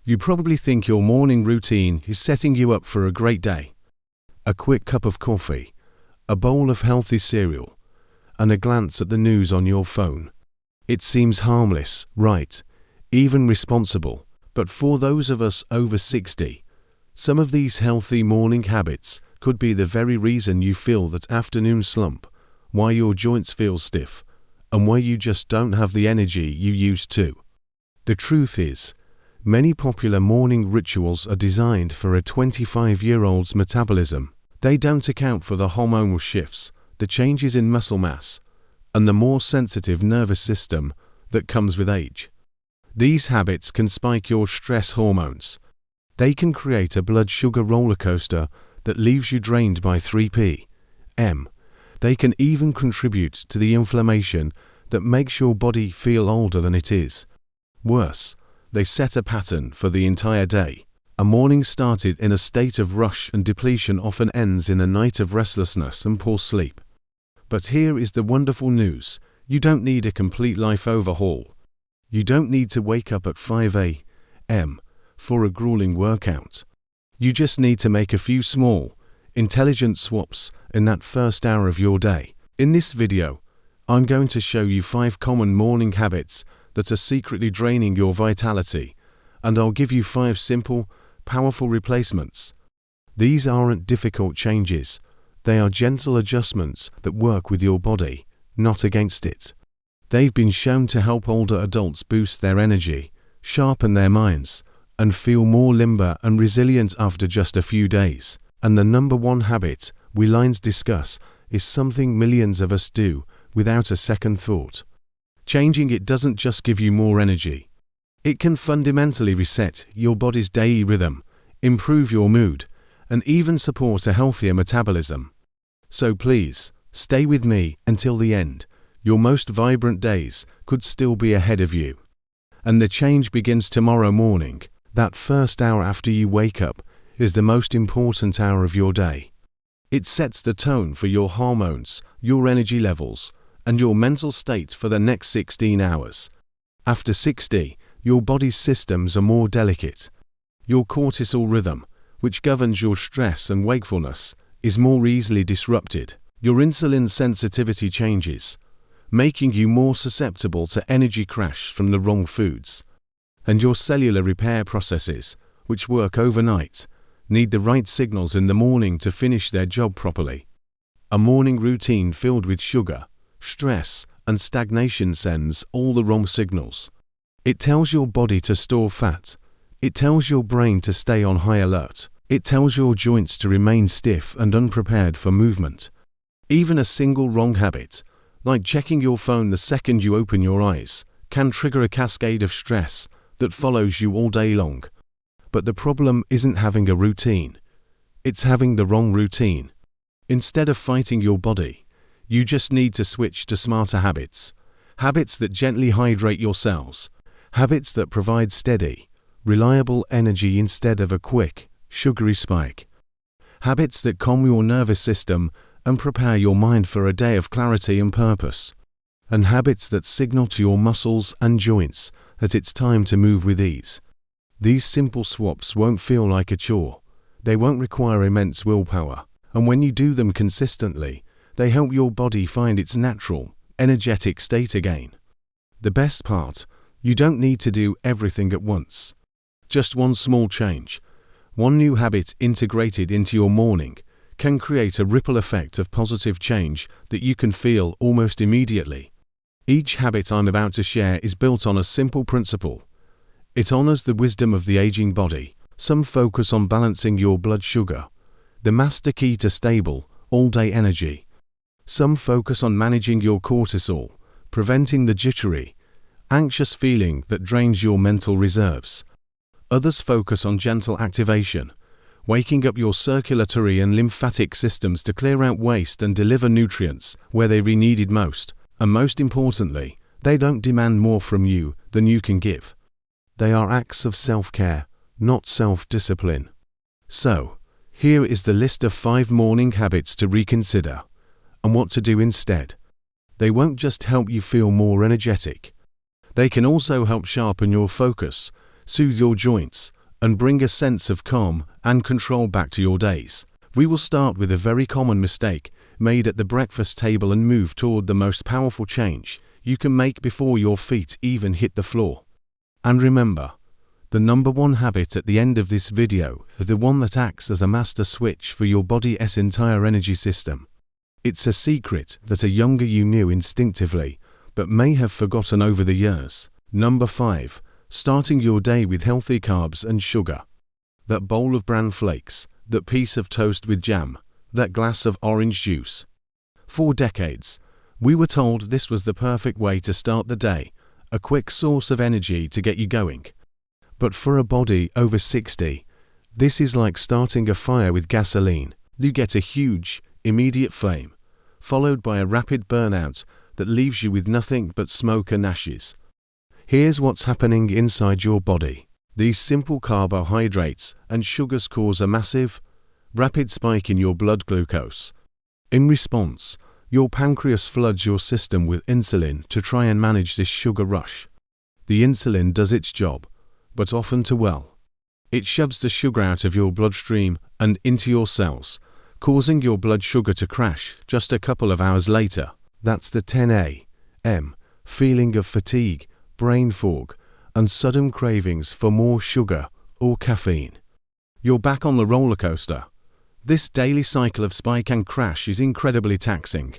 You probably think your morning routine is setting you up for a great day. A quick cup of coffee, a bowl of healthy cereal, and a glance at the news on your phone. It seems harmless, right, even responsible. But for those of us over 60, some of these healthy morning habits could be the very reason you feel that afternoon slump, why your joints feel stiff, and why you just don't have the energy you used to. The truth is, many popular morning rituals are designed for a 25-year-old's metabolism. They don't account for the hormonal shifts, the changes in muscle mass, and the more sensitive nervous system that comes with age. These habits can spike your stress hormones. They can create a blood sugar roller coaster that leaves you drained by 3 p.m. They can even contribute to the inflammation that makes your body feel older than it is. Worse, they set a pattern for the entire day. A morning started in a state of rush and depletion often ends in a night of restlessness and poor sleep. But here is the wonderful news. You don't need a complete life overhaul. You don't need to wake up at 5 a.m. for a grueling workout. You just need to make a few small, intelligent swaps in that first hour of your day. In this video, I'm going to show you 5 common morning habits that are secretly draining your vitality, and I'll give you 5 simple, powerful replacements. These aren't difficult changes. They are gentle adjustments that work with your body, not against it. They've been shown to help older adults boost their energy, sharpen their minds, and feel more limber and resilient after just a few days. And the number one habit we'll discuss is something millions of us do without a second thought. Changing it doesn't just give you more energy. It can fundamentally reset your body's daily rhythm, improve your mood, and even support a healthier metabolism. So please, stay with me until the end. Your most vibrant days could still be ahead of you. And the change begins tomorrow morning. That first hour after you wake up is the most important hour of your day. It sets the tone for your hormones, your energy levels, and your mental state for the next 16 hours. After 60, your body's systems are more delicate. Your cortisol rhythm, which governs your stress and wakefulness, is more easily disrupted. Your insulin sensitivity changes, making you more susceptible to energy crash from the wrong foods. And your cellular repair processes, which work overnight, need the right signals in the morning to finish their job properly. A morning routine filled with sugar, stress, and stagnation sends all the wrong signals. It tells your body to store fat. It tells your brain to stay on high alert. It tells your joints to remain stiff and unprepared for movement. Even a single wrong habit, like checking your phone the second you open your eyes, can trigger a cascade of stress that follows you all day long. But the problem isn't having a routine. It's having the wrong routine. Instead of fighting your body, you just need to switch to smarter habits. Habits that gently hydrate your cells. Habits that provide steady, reliable energy instead of a quick, sugary spike. Habits that calm your nervous system and prepare your mind for a day of clarity and purpose. And habits that signal to your muscles and joints that it's time to move with ease. These simple swaps won't feel like a chore. They won't require immense willpower. And when you do them consistently, they help your body find its natural, energetic state again. The best part, you don't need to do everything at once. Just one small change, one new habit integrated into your morning, can create a ripple effect of positive change that you can feel almost immediately. Each habit I'm about to share is built on a simple principle. It honors the wisdom of the aging body. Some focus on balancing your blood sugar, the master key to stable, all-day energy. Some focus on managing your cortisol, preventing the jittery, anxious feeling that drains your mental reserves. Others focus on gentle activation, waking up your circulatory and lymphatic systems to clear out waste and deliver nutrients where they're needed most. And most importantly, they don't demand more from you than you can give. They are acts of self-care, not self-discipline. So, here is the list of 5 morning habits to reconsider, and what to do instead. They won't just help you feel more energetic. They can also help sharpen your focus, soothe your joints, and bring a sense of calm and control back to your days. We will start with a very common mistake made at the breakfast table and move toward the most powerful change you can make before your feet even hit the floor. And remember, the number one habit at the end of this video is the one that acts as a master switch for your body's entire energy system. It's a secret that a younger you knew instinctively, but may have forgotten over the years. Number 5. Starting your day with healthy carbs and sugar. That bowl of bran flakes, that piece of toast with jam, that glass of orange juice. For decades, we were told this was the perfect way to start the day, a quick source of energy to get you going. But for a body over 60, this is like starting a fire with gasoline. You get a huge, immediate flame, followed by a rapid burnout that leaves you with nothing but smoke and ashes. Here's what's happening inside your body. These simple carbohydrates and sugars cause a massive, rapid spike in your blood glucose. In response, your pancreas floods your system with insulin to try and manage this sugar rush. The insulin does its job, but often too well. It shoves the sugar out of your bloodstream and into your cells, causing your blood sugar to crash just a couple of hours later. That's the 10 a.m. feeling of fatigue, brain fog, and sudden cravings for more sugar or caffeine. You're back on the roller coaster. This daily cycle of spike and crash is incredibly taxing.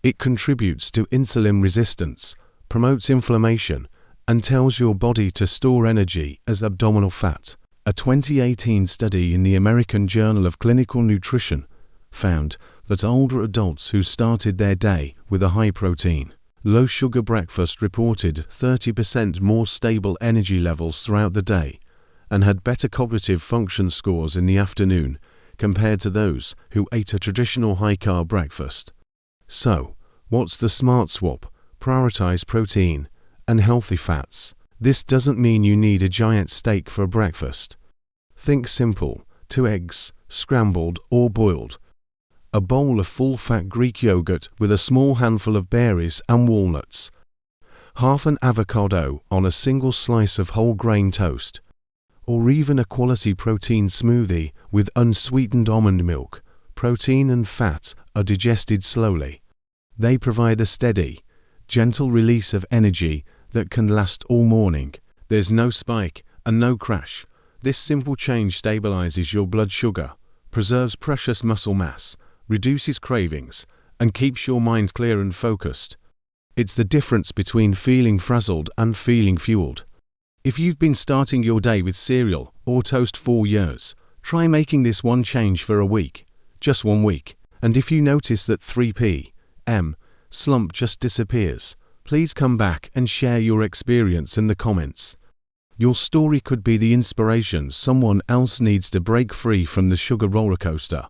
It contributes to insulin resistance, promotes inflammation, and tells your body to store energy as abdominal fat. A 2018 study in the American Journal of Clinical Nutrition found that older adults who started their day with a high-protein, low-sugar breakfast reported 30% more stable energy levels throughout the day and had better cognitive function scores in the afternoon compared to those who ate a traditional high-carb breakfast. So, what's the smart swap? Prioritize protein and healthy fats. This doesn't mean you need a giant steak for breakfast. Think simple: 2 eggs, scrambled or boiled, a bowl of full-fat Greek yogurt with a small handful of berries and walnuts, half an avocado on a single slice of whole grain toast, or even a quality protein smoothie with unsweetened almond milk. Protein and fat are digested slowly. They provide a steady, gentle release of energy that can last all morning. There's no spike and no crash. This simple change stabilizes your blood sugar, preserves precious muscle mass, reduces cravings, and keeps your mind clear and focused. It's the difference between feeling frazzled and feeling fueled. If you've been starting your day with cereal or toast for years, try making this one change for a week, just 1 week. And if you notice that 3 p.m. slump just disappears, please come back and share your experience in the comments. Your story could be the inspiration someone else needs to break free from the sugar roller coaster.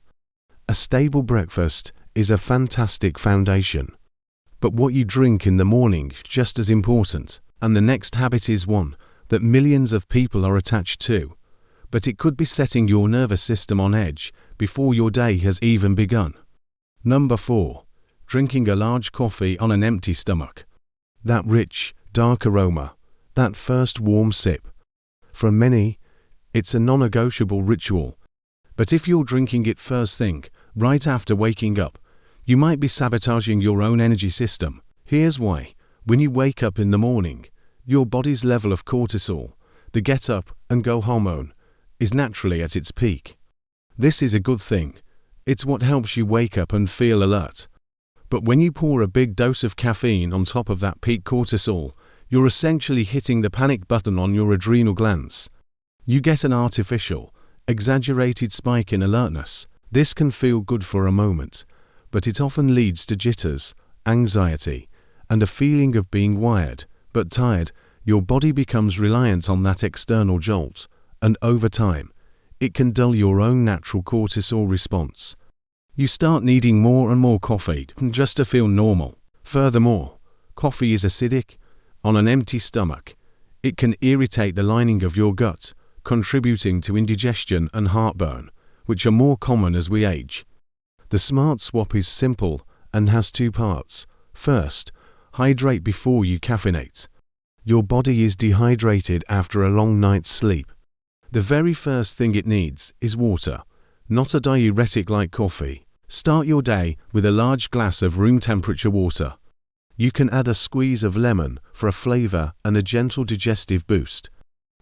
A stable breakfast is a fantastic foundation, but what you drink in the morning is just as important. And the next habit is one that millions of people are attached to, but it could be setting your nervous system on edge before your day has even begun. Number 4. Drinking a large coffee on an empty stomach. That rich, dark aroma, that first warm sip. For many, it's a non-negotiable ritual. But if you're drinking it first thing, right after waking up, you might be sabotaging your own energy system. Here's why. When you wake up in the morning, your body's level of cortisol, the get up and go hormone, is naturally at its peak. This is a good thing. It's what helps you wake up and feel alert. But when you pour a big dose of caffeine on top of that peak cortisol, you're essentially hitting the panic button on your adrenal glands. You get an artificial, exaggerated spike in alertness. This can feel good for a moment, but it often leads to jitters, anxiety, and a feeling of being wired, but tired. Your body becomes reliant on that external jolt, and over time, it can dull your own natural cortisol response. You start needing more and more coffee just to feel normal. Furthermore, coffee is acidic. On an empty stomach, it can irritate the lining of your gut, contributing to indigestion and heartburn, which are more common as we age. The smart swap is simple and has 2 parts. First, hydrate before you caffeinate. Your body is dehydrated after a long night's sleep. The very first thing it needs is water, not a diuretic like coffee. Start your day with a large glass of room temperature water. You can add a squeeze of lemon for a flavor and a gentle digestive boost.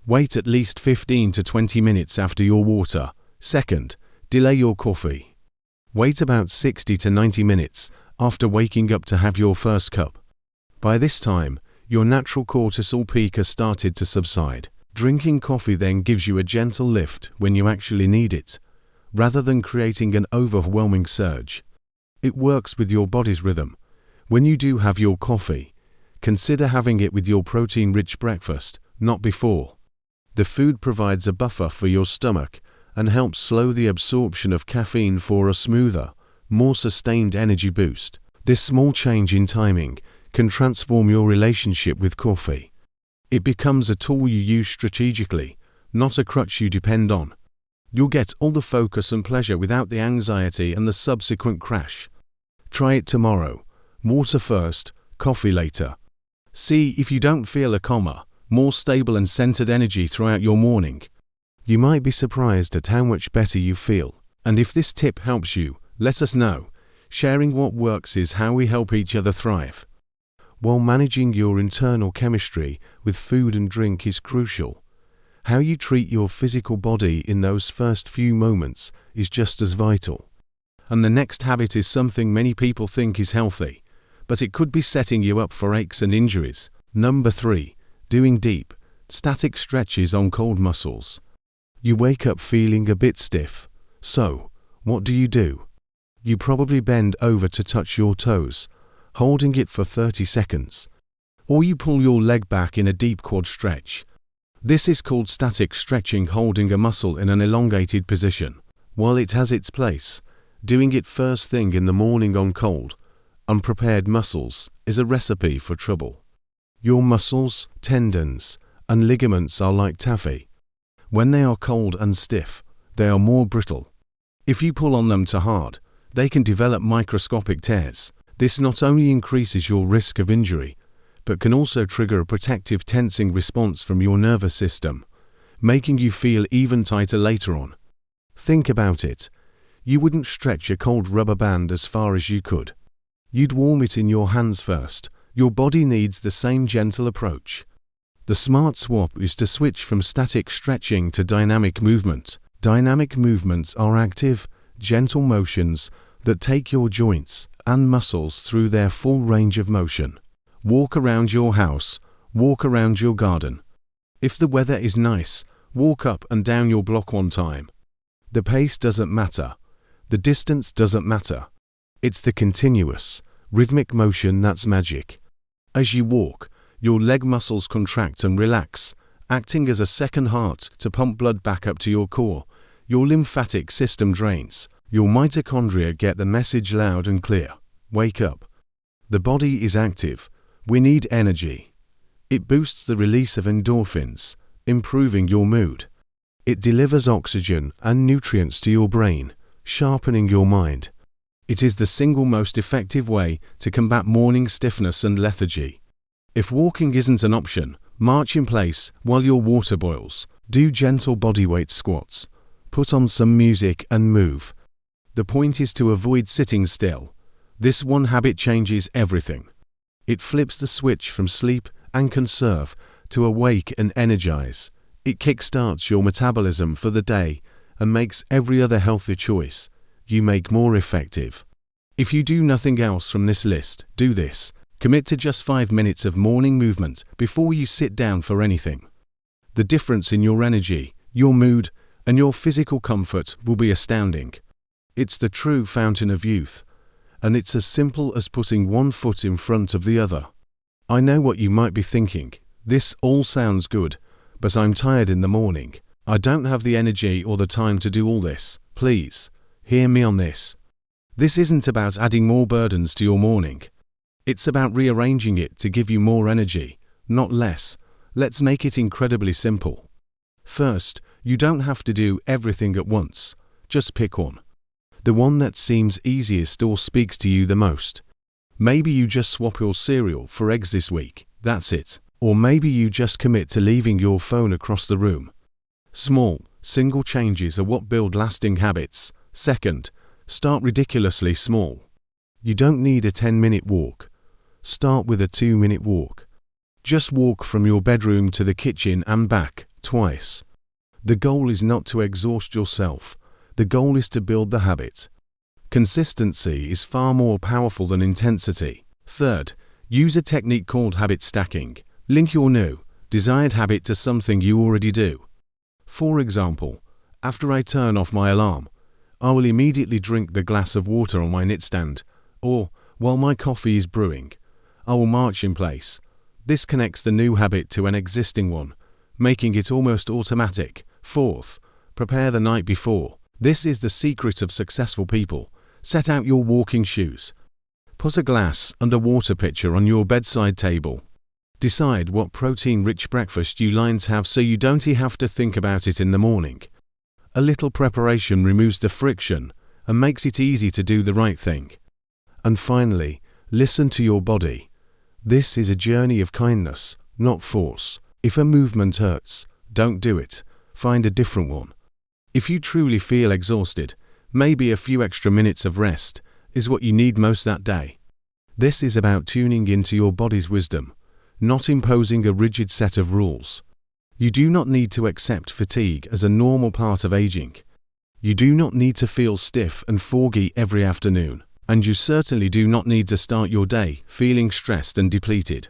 Wait at least 15 to 20 minutes after your water. Second, delay your coffee. Wait about 60 to 90 minutes after waking up to have your first cup. By this time, your natural cortisol peak has started to subside. Drinking coffee then gives you a gentle lift when you actually need it, rather than creating an overwhelming surge. It works with your body's rhythm. When you do have your coffee, consider having it with your protein-rich breakfast, not before. The food provides a buffer for your stomach and helps slow the absorption of caffeine for a smoother, more sustained energy boost. This small change in timing can transform your relationship with coffee. It becomes a tool you use strategically, not a crutch you depend on. You'll get all the focus and pleasure without the anxiety and the subsequent crash. Try it tomorrow. Water first, coffee later. See if you don't feel a calmer, more stable and centered energy throughout your morning. You might be surprised at how much better you feel. And if this tip helps you, let us know. Sharing what works is how we help each other thrive. While managing your internal chemistry with food and drink is crucial, how you treat your physical body in those first few moments is just as vital. And the next habit is something many people think is healthy, but it could be setting you up for aches and injuries. Number 3. Doing deep, static stretches on cold muscles. You wake up feeling a bit stiff. So, what do? You probably bend over to touch your toes, holding it for 30 seconds. Or you pull your leg back in a deep quad stretch. This is called static stretching, holding a muscle in an elongated position. While it has its place, doing it first thing in the morning on cold, unprepared muscles is a recipe for trouble. Your muscles, tendons, and ligaments are like taffy. When they are cold and stiff, they are more brittle. If you pull on them too hard, they can develop microscopic tears. This not only increases your risk of injury, but can also trigger a protective tensing response from your nervous system, making you feel even tighter later on. Think about it. You wouldn't stretch a cold rubber band as far as you could. You'd warm it in your hands first. Your body needs the same gentle approach. The smart swap is to switch from static stretching to dynamic movement. Dynamic movements are active, gentle motions that take your joints and muscles through their full range of motion. Walk around your house, walk around your garden. If the weather is nice, walk up and down your block one time. The pace doesn't matter. The distance doesn't matter. It's the continuous, rhythmic motion that's magic. As you walk, your leg muscles contract and relax, acting as a second heart to pump blood back up to your core. Your lymphatic system drains. Your mitochondria get the message loud and clear. Wake up. The body is active. We need energy. It boosts the release of endorphins, improving your mood. It delivers oxygen and nutrients to your brain, sharpening your mind. It is the single most effective way to combat morning stiffness and lethargy. If walking isn't an option, march in place while your water boils. Do gentle bodyweight squats. Put on some music and move. The point is to avoid sitting still. This one habit changes everything. It flips the switch from sleep and conserve to awake and energize. It kickstarts your metabolism for the day and makes every other healthy choice you make more effective. If you do nothing else from this list, do this. Commit to just 5 minutes of morning movement before you sit down for anything. The difference in your energy, your mood, and your physical comfort will be astounding. It's the true fountain of youth, and it's as simple as putting one foot in front of the other. I know what you might be thinking. This all sounds good, but I'm tired in the morning. I don't have the energy or the time to do all this. Please, hear me on this. This isn't about adding more burdens to your morning. It's about rearranging it to give you more energy, not less. Let's make it incredibly simple. First, you don't have to do everything at once. Just pick one. The one that seems easiest or speaks to you the most. Maybe you just swap your cereal for eggs this week. That's it. Or maybe you just commit to leaving your phone across the room. Small, single changes are what build lasting habits. Second, start ridiculously small. You don't need a 10-minute walk. Start with a 2-minute walk. Just walk from your bedroom to the kitchen and back twice. The goal is not to exhaust yourself. The goal is to build the habit. Consistency is far more powerful than intensity. Third, use a technique called habit stacking. Link your new, desired habit to something you already do. For example, after I turn off my alarm, I will immediately drink the glass of water on my nightstand, or while my coffee is brewing, I will march in place. This connects the new habit to an existing one, making it almost automatic. Fourth, prepare the night before. This is the secret of successful people. Set out your walking shoes. Put a glass and a water pitcher on your bedside table. Decide what protein-rich breakfast you lines have so you don't have to think about it in the morning. A little preparation removes the friction and makes it easy to do the right thing. And finally, listen to your body. This is a journey of kindness, not force. If a movement hurts, don't do it. Find a different one. If you truly feel exhausted, maybe a few extra minutes of rest is what you need most that day. This is about tuning into your body's wisdom, not imposing a rigid set of rules. You do not need to accept fatigue as a normal part of aging. You do not need to feel stiff and foggy every afternoon, and you certainly do not need to start your day feeling stressed and depleted.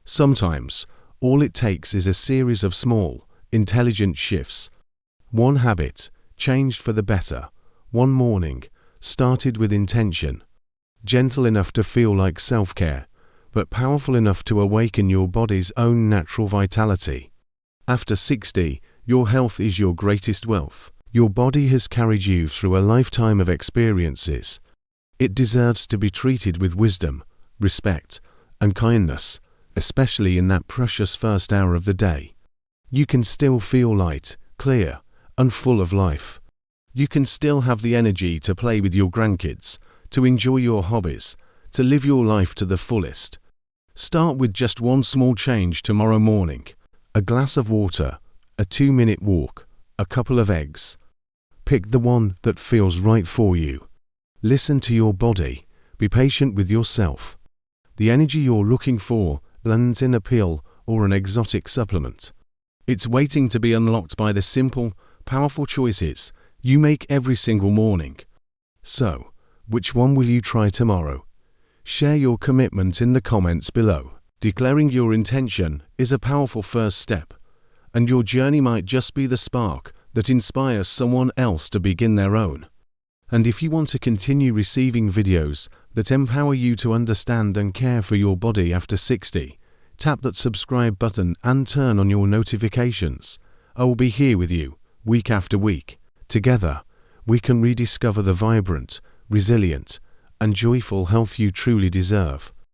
Sometimes, all it takes is a series of small, intelligent shifts. One habit, changed for the better. One morning, started with intention. Gentle enough to feel like self-care, but powerful enough to awaken your body's own natural vitality. After 60, your health is your greatest wealth. Your body has carried you through a lifetime of experiences. It deserves to be treated with wisdom, respect, and kindness, especially in that precious first hour of the day. You can still feel light, clear, and full of life. You can still have the energy to play with your grandkids, to enjoy your hobbies, to live your life to the fullest. Start with just one small change tomorrow morning. A glass of water, a 2-minute walk, a couple of eggs. Pick the one that feels right for you. Listen to your body. Be patient with yourself. The energy you're looking for lands in a pill or an exotic supplement. It's waiting to be unlocked by the simple, powerful choices you make every single morning. So, which one will you try tomorrow? Share your commitment in the comments below. Declaring your intention is a powerful first step, and your journey might just be the spark that inspires someone else to begin their own. And if you want to continue receiving videos that empower you to understand and care for your body after 60, tap that subscribe button and turn on your notifications. I will be here with you, week after week. Together, we can rediscover the vibrant, resilient, and joyful health you truly deserve.